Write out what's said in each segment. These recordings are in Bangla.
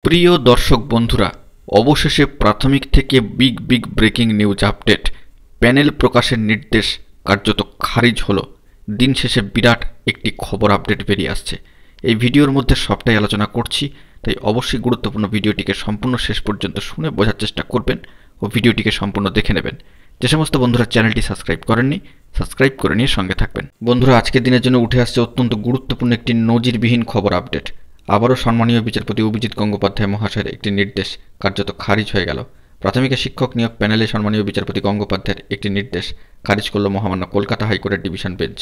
প্রিয় দর্শক বন্ধুরা, অবশেষে প্রাথমিক থেকে big breaking news update. Panel প্রকাশের নির্দেশ কার্যত খারিজ হলো। দিন শেষে বিরাট একটি খবর আপডেট বেরিয়ে আসছে। এই ভিডিওর মধ্যে সবটাই আলোচনা করছি, তাই অবশ্যই গুরুত্বপূর্ণ ভিডিওটিকে সম্পূর্ণ শেষ পর্যন্ত শুনে বোঝার চেষ্টা করবেন ও ভিডিওটিকে সম্পূর্ণ দেখে নেবেন। যে সমস্ত বন্ধুরা চ্যানেলটি সাবস্ক্রাইব করেননি, সাবস্ক্রাইব করে নিয়ে সঙ্গে থাকবেন। বন্ধুরা, আজকের দিনের জন্য উঠে আসছে অত্যন্ত গুরুত্বপূর্ণ একটি নজিরবিহীন খবর আপডেট। আবারও সম্মানীয় বিচারপতি অভিজিৎ গঙ্গোপাধ্যায় মহাশয়ের একটি নির্দেশ কার্যত খারিজ হয়ে গেল। প্রাথমিকের শিক্ষক নিয়োগ প্যানেলে সম্মানীয় বিচারপতি গঙ্গোপাধ্যায়ের একটি নির্দেশ খারিজ করল মহামান্য কলকাতা হাইকোর্টের ডিভিশন বেঞ্চ।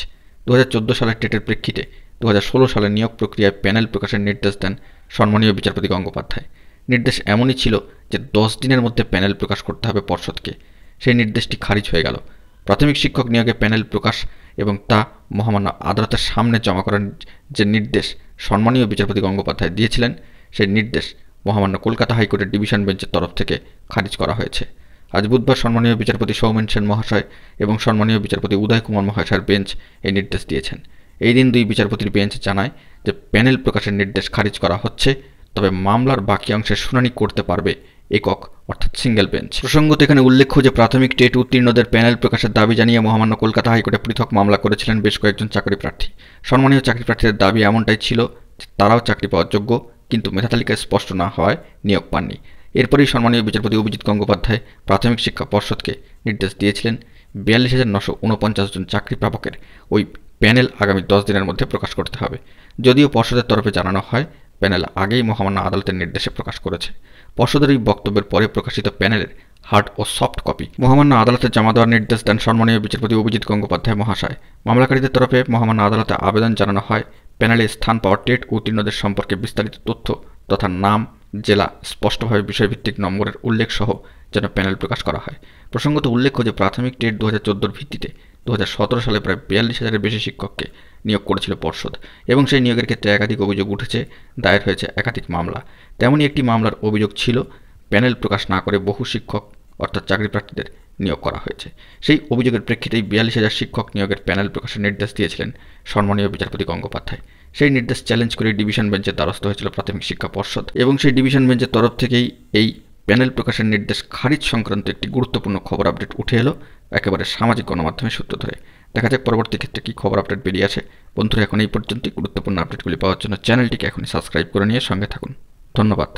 2014 সালের টেটের প্রেক্ষিতে 2016 সালের নিয়োগ প্রক্রিয়ায় প্যানেল প্রকাশের নির্দেশ দেন সম্মানীয় বিচারপতি গঙ্গোপাধ্যায়। নির্দেশ এমনই ছিল যে 10 দিনের মধ্যে প্যানেল প্রকাশ করতে হবে পর্ষদকে। সেই নির্দেশটি খারিজ হয়ে গেল। প্রাথমিক শিক্ষক নিয়োগে প্যানেল প্রকাশ এবং তা মহামান্য আদালতের সামনে জমা করার যে নির্দেশ সম্মানীয় বিচারপতি গঙ্গোপাধ্যায় দিয়েছিলেন, সেই নির্দেশ মহামান্য কলকাতা হাইকোর্টের ডিভিশন বেঞ্চের তরফ থেকে খারিজ করা হয়েছে। আজ বুধবার সম্মানীয় বিচারপতি সৌমেন সেন মহাশয় এবং সম্মানীয় বিচারপতি উদয় কুমার মহাশয়ের বেঞ্চ এই নির্দেশ দিয়েছেন। এই দিন দুই বিচারপতির বেঞ্চ জানায় যে প্যানেল প্রকাশের নির্দেশ খারিজ করা হচ্ছে, তবে মামলার বাকি অংশের শুনানি করতে পারবে একক অর্থাৎ সিঙ্গেল বেঞ্চ। প্রসঙ্গত এখানে উল্লেখ্য যে প্রাথমিক টেট উত্তীর্ণদের প্যানেল প্রকাশের দাবি জানিয়ে মহামান্য কলকাতা হাইকোর্টে পৃথক মামলা করেছিলেন বেশ কয়েকজন চাকরি প্রার্থী। সম্মানীয় চাকরি প্রার্থীদের দাবি এমনটাই ছিল যে তারাও চাকরি পাওয়ার যোগ্য, কিন্তু মেধা তালিকায় স্পষ্ট না হওয়ায় নিয়োগ পাননি। এরপরেই সম্মানীয় বিচারপতি অভিজিৎ গঙ্গোপাধ্যায় প্রাথমিক শিক্ষা পর্ষদকে নির্দেশ দিয়েছিলেন 42,949 জন চাকরি প্রাপকের ওই প্যানেল আগামী 10 দিনের মধ্যে প্রকাশ করতে হবে। যদিও পর্ষদের তরফে জানানো হয় প্যানেল আগেই মহামান্য আদালতের নির্দেশে প্রকাশ করেছে। পর্ষদের এই বক্তব্যের পরে প্রকাশিত প্যানেলের হার্ড ও সফট কপি মহামান্য আদালতে জমা দেওয়ার নির্দেশ দেন সম্মানীয় বিচারপতি অভিজিৎ গঙ্গোপাধ্যায় মহাশয়। মামলাকারীদের তরফে মহামান্য আদালতে আবেদন জানানো হয় প্যানেলে স্থান পাওয়া টেট উত্তীর্ণদের সম্পর্কে বিস্তারিত তথ্য তথা নাম, জেলা, স্পষ্টভাবে বিষয়ভিত্তিক নম্বরের উল্লেখ সহ যেন প্যানেল প্রকাশ করা হয়। প্রসঙ্গত উল্লেখ্য যে প্রাথমিক টেট 2014 ভিত্তিতে 2017 সালে প্রায় 42,000-এর বেশি শিক্ষককে নিয়োগ করেছিল পর্ষদ এবং সেই নিয়োগের ক্ষেত্রে একাধিক অভিযোগ উঠেছে, দায়ের হয়েছে একাধিক মামলা। তেমনই একটি মামলার অভিযোগ ছিল প্যানেল প্রকাশ না করে বহু শিক্ষক অর্থাৎ চাকরি প্রার্থীদের নিয়োগ করা হয়েছে। সেই অভিযোগের প্রেক্ষিতেই 42,000 শিক্ষক নিয়োগের প্যানেল প্রকাশের নির্দেশ দিয়েছিলেন সম্মানীয় বিচারপতি গঙ্গোপাধ্যায়। সেই নির্দেশ চ্যালেঞ্জ করে ডিভিশন বেঞ্চের দ্বারস্থ হয়েছিল প্রাথমিক শিক্ষা পর্ষদ এবং সেই ডিভিশন বেঞ্চের তরফ থেকেই এই প্যানেল প্রকাশের নির্দেশ খারিজ সংক্রান্ত একটি গুরুত্বপূর্ণ খবর আপডেট উঠে এলো একেবারে সামাজিক গণমাধ্যমের সূত্র ধরে। দেখা যাক পরবর্তী ক্ষেত্রে কী খবর আপডেট বেরিয়ে আসে। বন্ধুরা, এখন এই পর্যন্তই। গুরুত্বপূর্ণ আপডেটগুলি পাওয়ার জন্য চ্যানেলটিকে এখনই সাবস্ক্রাইব করে নিয়ে সঙ্গে থাকুন। ধন্যবাদ।